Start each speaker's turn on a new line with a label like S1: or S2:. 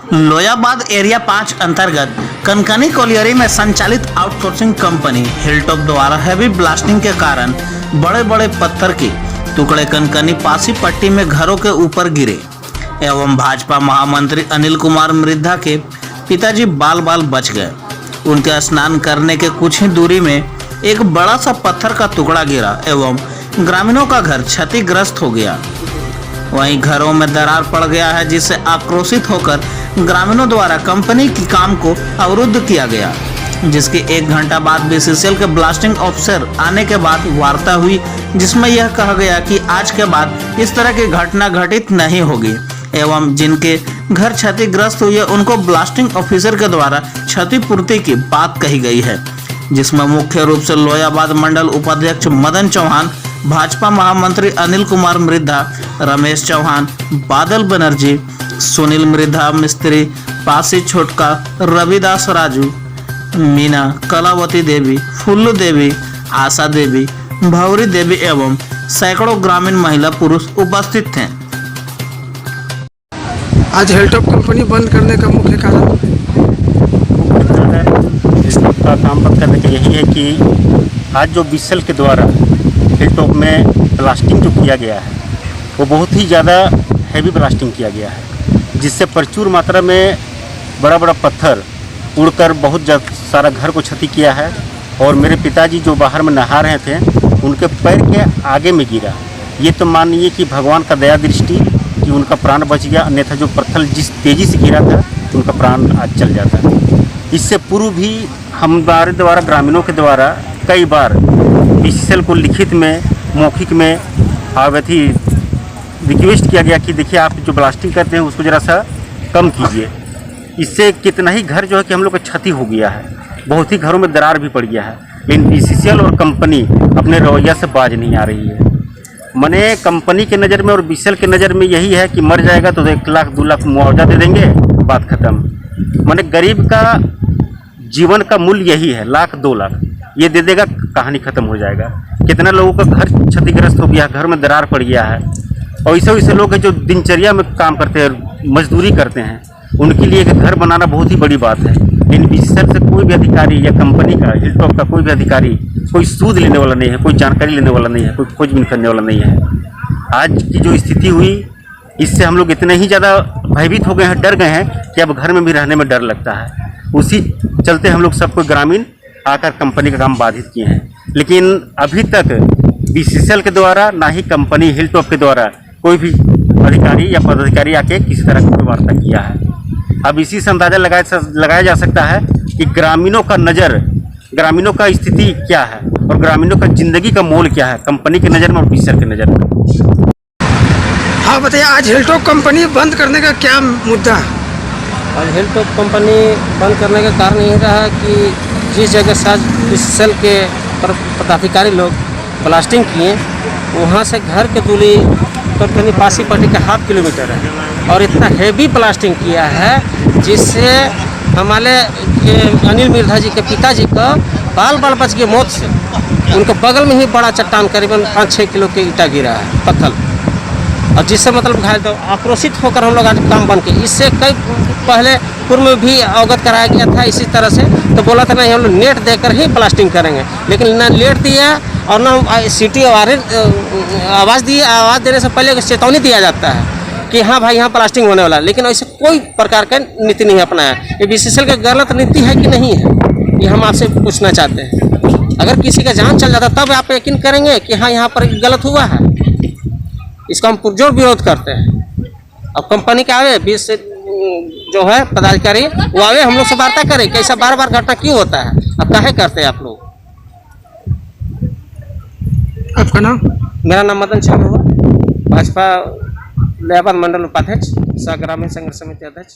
S1: Loyabad area 5 अंतर्गत कनकनी colliery में संचालित आउटसोर्सिंग कंपनी हिलटॉप द्वारा हैवी ब्लास्टिंग के कारण बड़े बड़े पत्थर के टुकड़े कनकनी पासी पट्टी में घरों के ऊपर गिरे एवं भाजपा महामंत्री अनिल कुमार मृधा के पिताजी बाल बाल बच गए। उनके स्नान करने के कुछ ही दूरी में एक बड़ा सा पत्थर का टुकड़ा गिरा एवं ग्रामीणों का घर क्षतिग्रस्त हो गया। वहीं घरों में दरार पड़ गया है, जिससे आक्रोशित होकर ग्रामीणों द्वारा कंपनी की काम को अवरुद्ध किया गया, जिसके 1 घंटा बाद बीसीसीएल के ब्लास्टिंग ऑफिसर आने के बाद वार्ता हुई, जिसमें यह कहा गया कि आज के बाद इस तरह की घटना घटित नहीं होगी एवं जिनके घर क्षतिग्रस्त हुई है उनको ब्लास्टिंग ऑफिसर के द्वारा क्षतिपूर्ति की बात कही गई है, जिसमें मुख्य रूप से लोयाबाद मंडल उपाध्यक्ष मदन चौहान, भाजपा महामंत्री अनिल कुमार मृधा, रमेश चौहान, बादल बनर्जी, सुनील मृधा मिस्त्री, पासी छोटका, रविदास राजू, मीना, कलावती देवी, फुल्लू देवी, आशा देवी, भौरी देवी एवं सैकड़ों ग्रामीण महिला पुरुष उपस्थित थे।
S2: आज हिलटॉप कंपनी बंद करने का मुख्य कारण
S3: का काम बंद करने का यही है कि आज जो बीसीसीएल के द्वारा हिलटॉप में ब्लास्टिंग जो किया गया है वो बहुत ही ज़्यादा हैवी ब्लास्टिंग किया गया है, जिससे प्रचुर मात्रा में बड़ा बड़ा पत्थर उड़कर बहुत सारा घर को क्षति किया है। और मेरे पिताजी जो बाहर में नहा रहे थे उनके पैर के आगे में गिरा। ये तो मानिए कि भगवान का दया दृष्टि कि उनका प्राण बच गया, अन्यथा जो पत्थर जिस तेज़ी से गिरा था उनका प्राण आज चल जाता। इससे पूर्व भी हमारे द्वारा ग्रामीणों के द्वारा कई बार बीसीसीएल को लिखित में मौखिक में अवधि रिक्वेस्ट किया गया कि देखिए आप जो ब्लास्टिंग करते हैं उसको ज़रा सा कम कीजिए। इससे कितना ही घर जो है कि हम लोग का क्षति हो गया है, बहुत ही घरों में दरार भी पड़ गया है, लेकिन बीसीसीएल और कंपनी अपने रवैया से बाज नहीं आ रही है। मने कंपनी के नज़र में और बीसीसीएल के नज़र में यही है कि मर जाएगा तो 1 लाख 2 लाख मुआवजा दे देंगे, बात खत्म। मने गरीब का जीवन का मूल्य यही है, 1 लाख 2 लाख ये दे देगा, कहानी खत्म हो जाएगा। कितना लोगों का घर क्षतिग्रस्त हो गया, घर में दरार पड़ गया है। और ऐसे लोग हैं जो दिनचर्या में काम करते हैं, मजदूरी करते हैं, उनके लिए एक घर बनाना बहुत ही बड़ी बात है। लेकिन बीसीसीएल से कोई भी अधिकारी या कंपनी का हिलटॉप का कोई भी अधिकारी कोई सूद लेने वाला नहीं है, कोई जानकारी लेने वाला नहीं है, कोई खोजबीन करने वाला नहीं है। आज की जो स्थिति हुई इससे हम लोग इतने ही ज़्यादा भयभीत हो गए हैं, डर गए हैं कि अब घर में भी रहने में डर लगता है। उसी चलते हम लोग सबको ग्रामीण आकर कंपनी का काम बाधित किए हैं। लेकिन अभी तक बीसीसीएल के द्वारा ना ही कंपनी हिलटॉप के द्वारा कोई भी अधिकारी या पदाधिकारी आके किसी तरह की वार्ता किया है। अब इसी से अंदाज़ा लगाया जा सकता है कि ग्रामीणों का नज़र, ग्रामीणों का स्थिति क्या है और ग्रामीणों का ज़िंदगी का मोल क्या है कंपनी की नज़र में और बीसीसीएल की नज़र में।
S2: हाँ बताइए, आज हिलटॉप कंपनी बंद करने का क्या मुद्दा है?
S4: और हिलटॉप कंपनी बंद करने का कारण ये रहा कि जिस जगह से आज बीसीसीएल के पदाधिकारी लोग ब्लास्टिंग किए वहाँ से घर के दूरी करीब पासी पट्टी का 0.5 किलोमीटर है और इतना हैवी ब्लास्टिंग किया है जिससे हमारे अनिल मृधा जी के पिताजी का बाल बाल बच गए मौत से। उनके बगल में ही बड़ा चट्टान करीबन 5-6 किलो के ईटा गिरा है, पत्थर, और जिससे मतलब घायल। तो आक्रोशित होकर हम लोग आज काम बंद किए। इससे कई पहले पूर्व में भी अवगत कराया गया था इसी तरह से, तो बोला था नहीं हम लोग नेट देकर ही ब्लास्टिंग करेंगे, लेकिन ना नेट दिया और ना सिटी आवाज़ देने से पहले चेतावनी दिया जाता है कि हाँ भाई यहाँ ब्लास्टिंग होने वाला है, लेकिन ऐसे कोई प्रकार का नीति नहीं अपनाया। ये बीसीसीएल का गलत नीति है कि नहीं है, ये हम आपसे पूछना चाहते हैं। अगर किसी का जान चल जाता तब आप यकीन करेंगे कि हाँ यहाँ पर गलत हुआ है। इसका हम पुरजोर विरोध करते हैं। अब कंपनी के आवे बीच से जो है पदाधिकारी वो आवे, हम लोग से वार्ता करें कि ऐसा बार बार घटना क्यों होता है, अब काहे करते हैं आप लोग।
S2: आपका नाम?
S4: मेरा नाम मदन चौहान हुआ, भाजपा लोयाबाद मंडल उपाध्यक्ष, सह ग्रामीण संघर्ष समिति अध्यक्ष।